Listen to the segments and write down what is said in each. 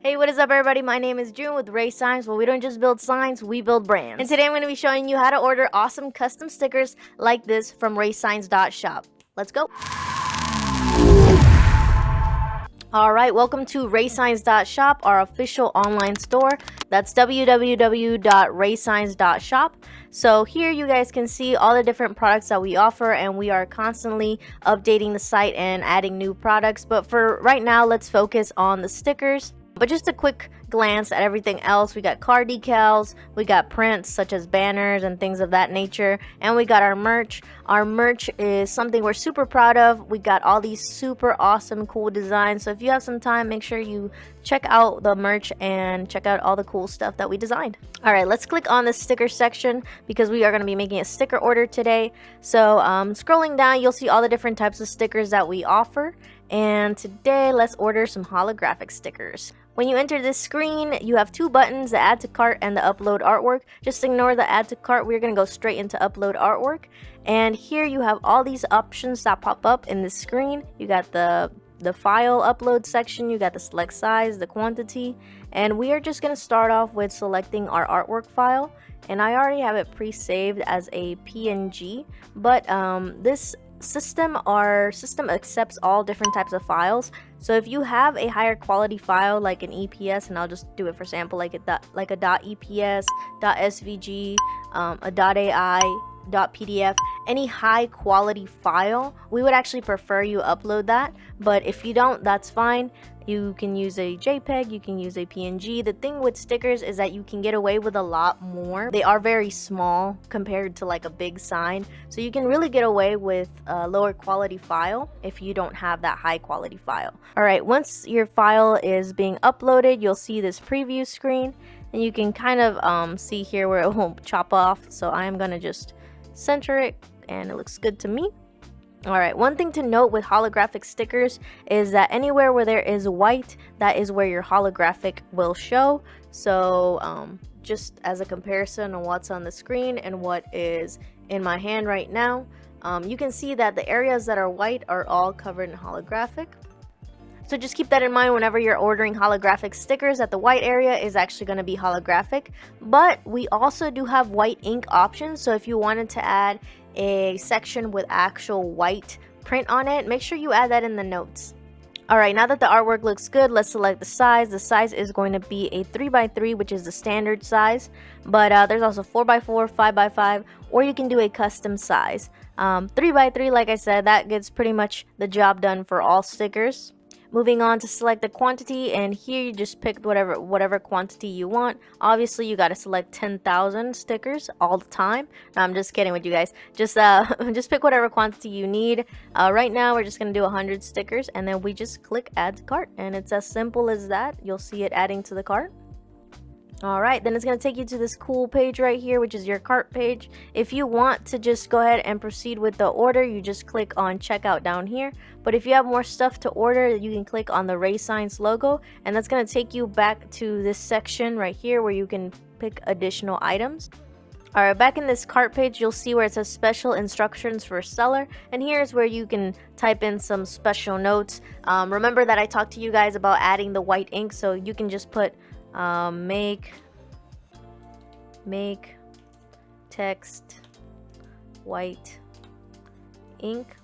Hey, what is up everybody? My name is June with Reysigns. Well, we don't just build signs, we build brands. And today I'm going to be showing you how to order awesome custom stickers like this from Reysigns.Shop. Let's go. Alright, welcome to Reysigns.Shop, our official online store. That's www.reysigns.shop. So here you guys can see all the different products that we offer, and we are constantly updating the site and adding new products. But for right now, let's focus on the stickers. But just a quick glance at everything else, we got car decals, we got prints such as banners and things of that nature, and we got our merch. Our merch is something we're super proud of. We got all these super awesome cool designs, so if you have some time, make sure you check out the merch and check out all the cool stuff that we designed. Alright, let's click on the sticker section because we are going to be making a sticker order today. So scrolling down, you'll see all the different types of stickers that we offer, and today let's order some holographic stickers. When you enter this screen, you have two buttons, the add to cart and the upload artwork. Just ignore the add to cart. We're going to go straight into upload artwork. And here you have all these options that pop up in the screen. You got the file upload section, you got the select size, the quantity, and we are just going to start off with selecting our artwork file. And I already have it pre-saved as a PNG, but this our system accepts all different types of files. So if you have a higher quality file like an EPS, and I'll just do it for sample, like a .eps, .svg, a .ai, .pdf, any high quality file, we would actually prefer you upload that. But if you don't, that's fine. You can use a JPEG, you can use a PNG. The thing with stickers is that you can get away with a lot more. They are very small compared to like a big sign, so you can really get away with a lower quality file if you don't have that high quality file. Alright, once your file is being uploaded, you'll see this preview screen, and you can kind of see here where it won't chop off, so I am going to just center it and it looks good to me. Alright, one thing to note with holographic stickers is that anywhere where there is white, that is where your holographic will show. So just as a comparison on what's on the screen and what is in my hand right now, you can see that the areas that are white are all covered in holographic. So just keep that in mind whenever you're ordering holographic stickers, that the white area is actually going to be holographic. But we also do have white ink options, so if you wanted to add a section with actual white print on it, make sure you add that in the notes. Alright, now that the artwork looks good, let's select the size. The size is going to be a 3x3, which is the standard size, but there's also 4x4, 5x5, or you can do a custom size. 3x3, like I said, that gets pretty much the job done for all stickers. Moving on to select the quantity, and here you just pick whatever quantity you want. Obviously you got to select 10,000 stickers all the time. No, I'm just kidding with you guys. Just pick whatever quantity you need. Right now we're just gonna do 100 stickers, and then we just click add to cart, and it's as simple as that. You'll see it adding to the cart. Alright, then it's going to take you to this cool page right here, which is your cart page. If you want to just go ahead and proceed with the order, you just click on checkout down here. But if you have more stuff to order, you can click on the Reysigns logo, and that's going to take you back to this section right here where you can pick additional items. Alright, back in this cart page, you'll see where it says special instructions for seller, and here's where you can type in some special notes. Remember that I talked to you guys about adding the white ink, so you can just put make text white ink.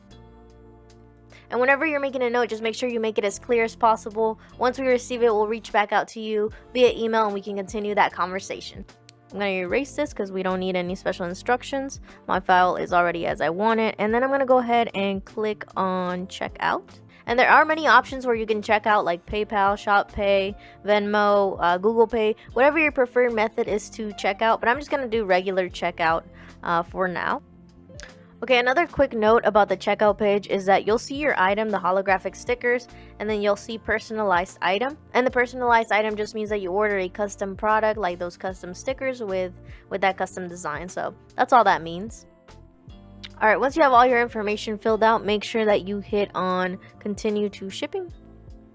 And whenever you're making a note, just make sure you make it as clear as possible. Once we receive it, we'll reach back out to you via email and we can continue that conversation. I'm going to erase this because we don't need any special instructions. My file is already as I want it. And then I'm going to go ahead and click on checkout. And there are many options where you can check out, like PayPal, ShopPay, Venmo, Google Pay, whatever your preferred method is to check out. But I'm just going to do regular checkout for now. Okay, another quick note about the checkout page is that you'll see your item, the holographic stickers, and then you'll see personalized item. And the personalized item just means that you order a custom product, like those custom stickers with that custom design. So that's all that means. Alright, once you have all your information filled out, make sure that you hit on continue to shipping.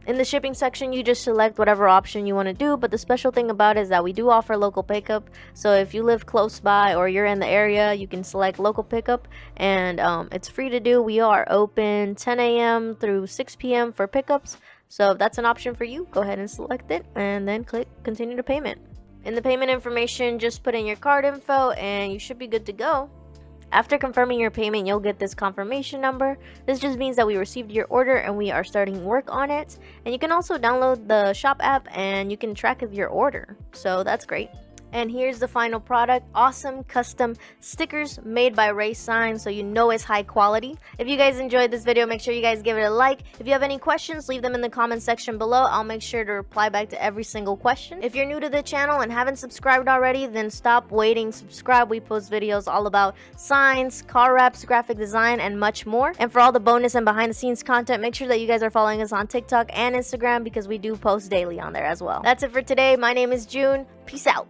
In the shipping section, you just select whatever option you want to do, but the special thing about it is that we do offer local pickup. So if you live close by or you're in the area, you can select local pickup, and it's free to do. We are open 10 a.m. through 6 p.m. for pickups. So if that's an option for you, go ahead and select it and then click continue to payment. In the payment information, just put in your card info and you should be good to go. After confirming your payment, you'll get this confirmation number. This just means that we received your order and we are starting work on it. And you can also download the shop app and you can track your order. So that's great. And here's the final product. Awesome custom stickers made by Reysigns, so you know it's high quality. If you guys enjoyed this video, make sure you guys give it a like. If you have any questions, leave them in the comment section below. I'll make sure to reply back to every single question. If you're new to the channel and haven't subscribed already, then stop waiting, subscribe. We post videos all about signs, car wraps, graphic design, and much more. And for all the bonus and behind the scenes content, make sure that you guys are following us on TikTok and Instagram because we do post daily on there as well. That's it for today. My name is June. Peace out.